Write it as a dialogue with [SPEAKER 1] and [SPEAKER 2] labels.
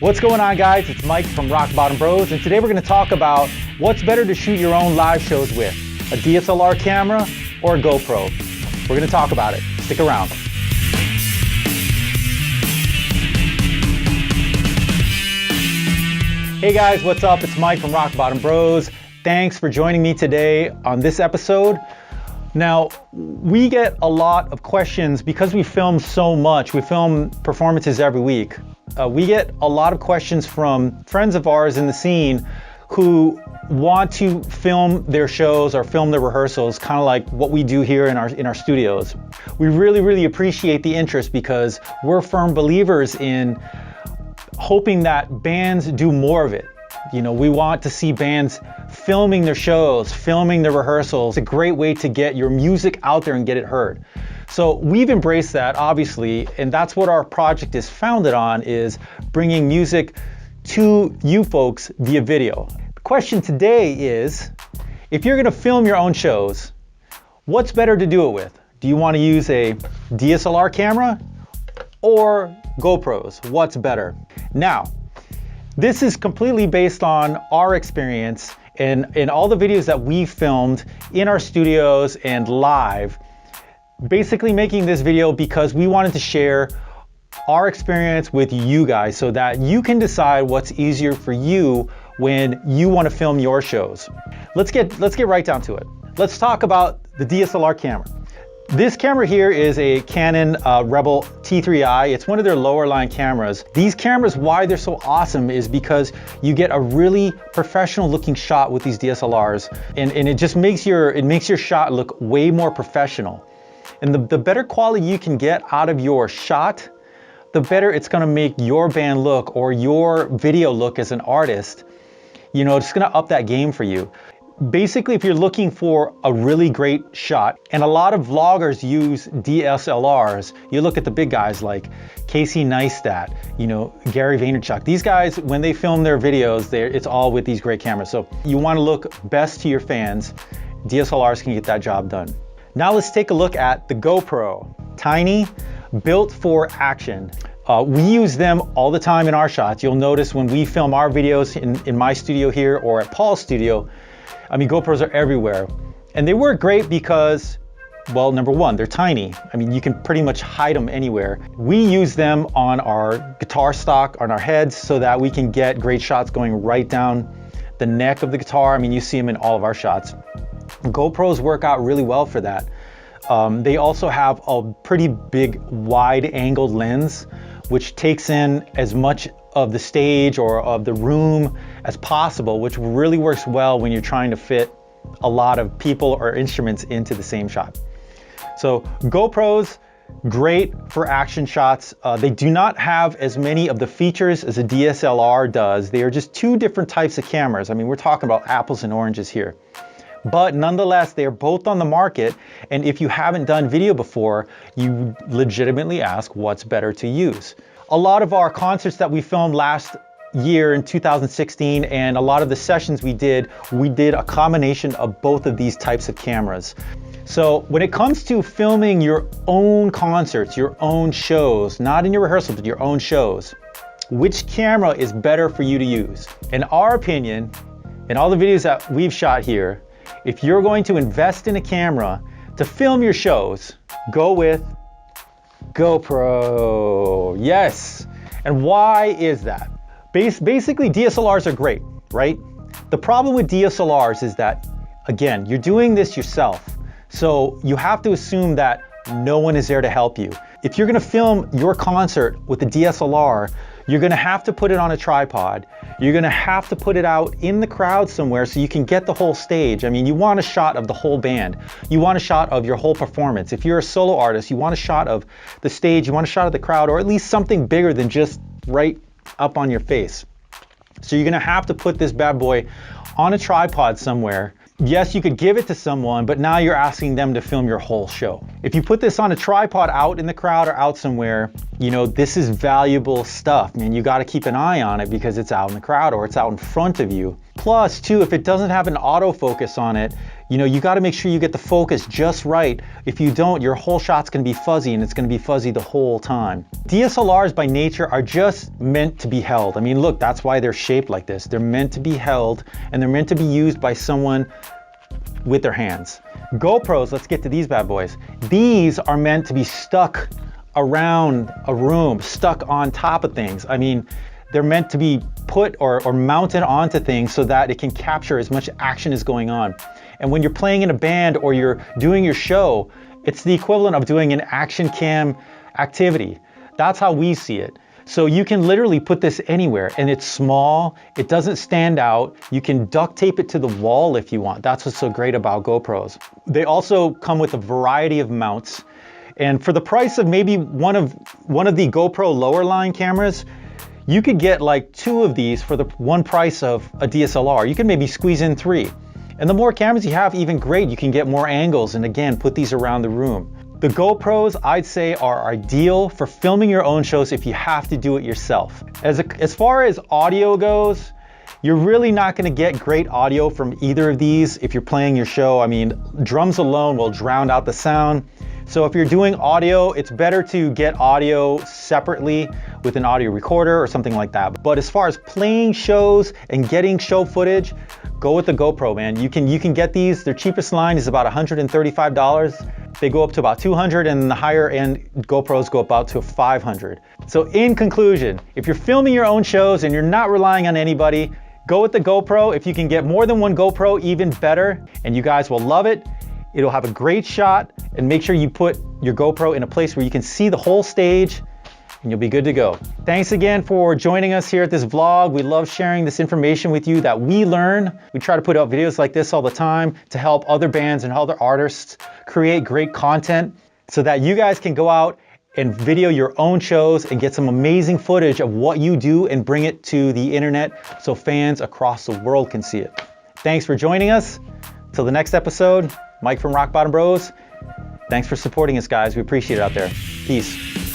[SPEAKER 1] What's going on, guys? It's Mike from Rock Bottom Bros, and today we're going to talk about what's better to shoot your own live shows with, a DSLR camera or a GoPro. We're going to talk about it. Stick around. Hey guys, what's up? It's Mike from Rock Bottom Bros. Thanks for joining me today on this episode. Now, we get a lot of questions because we film so much. We film performances every week. We get a lot of questions from friends of ours in the scene who want to film their shows or film their rehearsals, kind of like what we do here in our studios. We really appreciate the interest because we're firm believers in hoping that bands do more of it. You know, we want to see bands filming their shows, filming their rehearsals. It's a great way to get your music out there and get it heard. So we've embraced that, obviously, and that's what our project is founded on, is bringing music to you folks via video. The question today is, if you're gonna film your own shows, what's better to do it with? Do you wanna use a DSLR camera or GoPros? What's better? Now, this is completely based on our experience and in all the videos that we filmed in our studios and live. Basically making this video because we wanted to share our experience with you guys so that you can decide what's easier for you when you want to film your shows. Let's get right down to it. Let's talk about the DSLR camera. This camera here is a Canon Rebel T3i. It's one of their lower line cameras. These cameras, why they're so awesome is because you get a really professional looking shot with these DSLRs, and it just makes your shot look way more professional. And the better quality you can get out of your shot, the better it's gonna make your band look or your video look as an artist. You know, it's gonna up that game for you. Basically, if you're looking for a really great shot, and a lot of vloggers use DSLRs, you look at the big guys like Casey Neistat, you know, Gary Vaynerchuk. These guys, when they film their videos, it's all with these great cameras. So you want to look best to your fans. DSLRs can get that job done. Now let's take a look at the GoPro. Tiny, built for action. We use them all the time in our shots. You'll notice when we film our videos in my studio here or at Paul's studio, I mean, GoPros are everywhere. And they work great because, well, number one, they're tiny. I mean, you can pretty much hide them anywhere. We use them on our guitar stock, on our heads, so that we can get great shots going right down the neck of the guitar. I mean, you see them in all of our shots. GoPros work out really well for that. They also have a pretty big wide angled lens, which takes in as much of the stage or of the room as possible, which really works well when you're trying to fit a lot of people or instruments into the same shot. So GoPros, great for action shots. They do not have as many of the features as a DSLR does. They are just two different types of cameras. I mean, we're talking about apples and oranges here. But nonetheless, they are both on the market. And if you haven't done video before, you legitimately ask what's better to use. A lot of our concerts that we filmed last year in 2016 and a lot of the sessions we did a combination of both of these types of cameras. So when it comes to filming your own concerts, your own shows, not in your rehearsal, but your own shows, which camera is better for you to use? In our opinion, in all the videos that we've shot here, if you're going to invest in a camera to film your shows, go with GoPro. Yes. And why is that? Basically, DSLRs are great, right? The problem with DSLRs is that, again, you're doing this yourself. So you have to assume that no one is there to help you. If you're gonna film your concert with a DSLR, you're gonna have to put it on a tripod. You're gonna have to put it out in the crowd somewhere so you can get the whole stage. I mean, you want a shot of the whole band. You want a shot of your whole performance. If you're a solo artist, you want a shot of the stage, you want a shot of the crowd, or at least something bigger than just right up on your face. So you're gonna have to put this bad boy on a tripod somewhere. Yes, you could give it to someone, but now you're asking them to film your whole show. If you put this on a tripod out in the crowd or out somewhere, you know, this is valuable stuff, man. You got to keep an eye on it because it's out in the crowd or it's out in front of you. Plus, too, if it doesn't have an autofocus on it, You know, you got to make sure you get the focus just right. If you don't, your whole shot's going to be fuzzy, and it's going to be fuzzy the whole time. DSLRs by nature are just meant to be held. I mean, look, that's why they're shaped like this. They're meant to be held, and they're meant to be used by someone with their hands. GoPros, let's get to these bad boys. These are meant to be stuck around a room, stuck on top of things. I mean, they're meant to be put or mounted onto things so that it can capture as much action as going on. And when you're playing in a band or you're doing your show, it's the equivalent of doing an action cam activity. That's how we see it. So you can literally put this anywhere, and it's small, it doesn't stand out. You can duct tape it to the wall if you want. That's what's so great about GoPros. They also come with a variety of mounts. And for the price of maybe one of the GoPro lower line cameras, you could get like 2 of these for the one price of a DSLR. You can maybe squeeze in 3. And the more cameras you have, even great. You can get more angles and again, put these around the room. The GoPros, I'd say, are ideal for filming your own shows if you have to do it yourself. As far as audio goes, you're really not gonna get great audio from either of these if you're playing your show. I mean, drums alone will drown out the sound. So if you're doing audio, it's better to get audio separately with an audio recorder or something like that. But as far as playing shows and getting show footage, go with the GoPro, man. You can get these. Their cheapest line is about $135. They go up to about $200, and the higher end GoPros go about to $500. So in conclusion, if you're filming your own shows and you're not relying on anybody, go with the GoPro. If you can get more than one GoPro, even better, and you guys will love it. It'll have a great shot, and make sure you put your GoPro in a place where you can see the whole stage, and you'll be good to go. Thanks again for joining us here at this vlog. We love sharing this information with you that we learn. We try to put out videos like this all the time to help other bands and other artists create great content so that you guys can go out and video your own shows and get some amazing footage of what you do and bring it to the internet so fans across the world can see it. Thanks for joining us. Till the next episode, Mike from Rock Bottom Bros. Thanks for supporting us, guys. We appreciate it out there. Peace.